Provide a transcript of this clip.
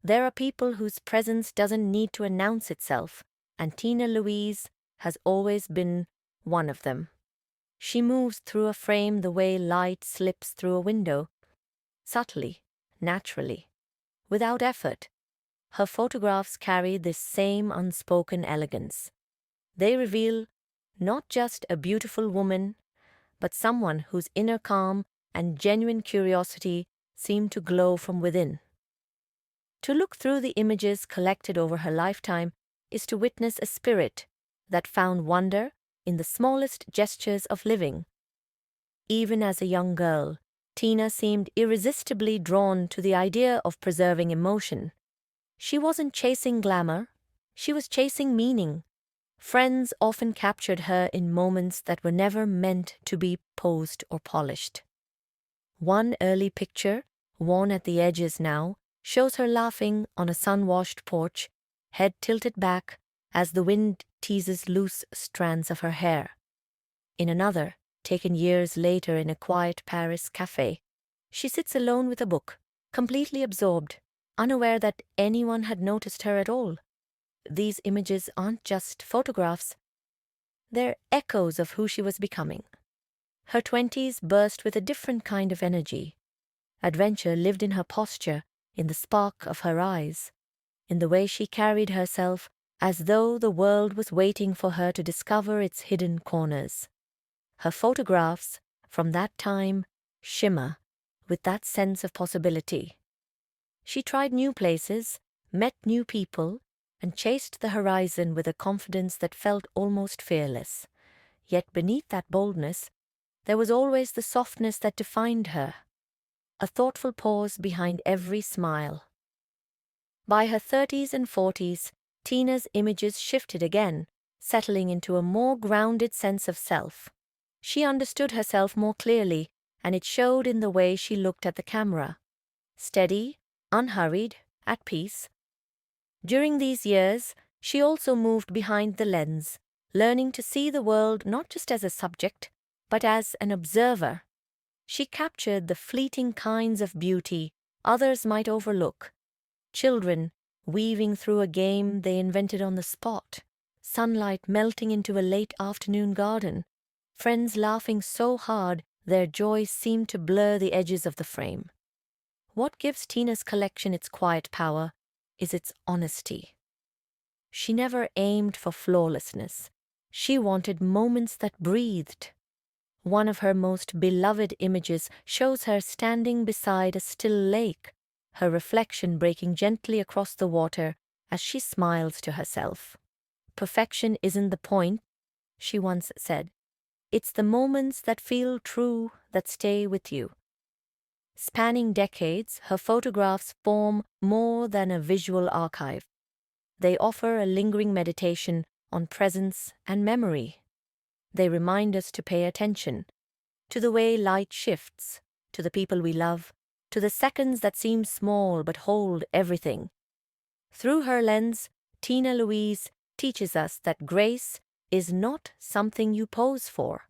There are people whose presence doesn't need to announce itself, and Tina Louise has always been one of them. She moves through a frame the way light slips through a window, subtly, naturally, without effort. Her photographs carry this same unspoken elegance. They reveal not just a beautiful woman, but someone whose inner calm and genuine curiosity seem to glow from within. To look through the images collected over her lifetime is to witness a spirit that found wonder in the smallest gestures of living. Even as a young girl, Tina seemed irresistibly drawn to the idea of preserving emotion. She wasn't chasing glamour, she was chasing meaning. Friends often captured her in moments that were never meant to be posed or polished. One early picture, worn at the edges now, shows her laughing on a sun-washed porch, head tilted back as the wind teases loose strands of her hair. In another, taken years later in a quiet Paris café, she sits alone with a book, completely absorbed, unaware that anyone had noticed her at all. These images aren't just photographs, they're echoes of who she was becoming. Her 20s burst with a different kind of energy. Adventure lived in her posture, in the spark of her eyes, in the way she carried herself as though the world was waiting for her to discover its hidden corners. Her photographs, from that time, shimmer with that sense of possibility. She tried new places, met new people, and chased the horizon with a confidence that felt almost fearless. Yet beneath that boldness, there was always the softness that defined her, a thoughtful pause behind every smile. By her 30s and 40s, Tina's images shifted again, settling into a more grounded sense of self. She understood herself more clearly, and it showed in the way she looked at the camera. Steady, unhurried, at peace. During these years, she also moved behind the lens, learning to see the world not just as a subject, but as an observer. She captured the fleeting kinds of beauty others might overlook. Children weaving through a game they invented on the spot, sunlight melting into a late afternoon garden, friends laughing so hard their joy seemed to blur the edges of the frame. What gives Tina's collection its quiet power is its honesty. She never aimed for flawlessness. She wanted moments that breathed. One of her most beloved images shows her standing beside a still lake, her reflection breaking gently across the water as she smiles to herself. Perfection isn't the point, she once said. It's the moments that feel true that stay with you. Spanning decades, her photographs form more than a visual archive. They offer a lingering meditation on presence and memory. They remind us to pay attention to the way light shifts, to the people we love, to the seconds that seem small but hold everything. Through her lens, Tina Louise teaches us that grace is not something you pose for.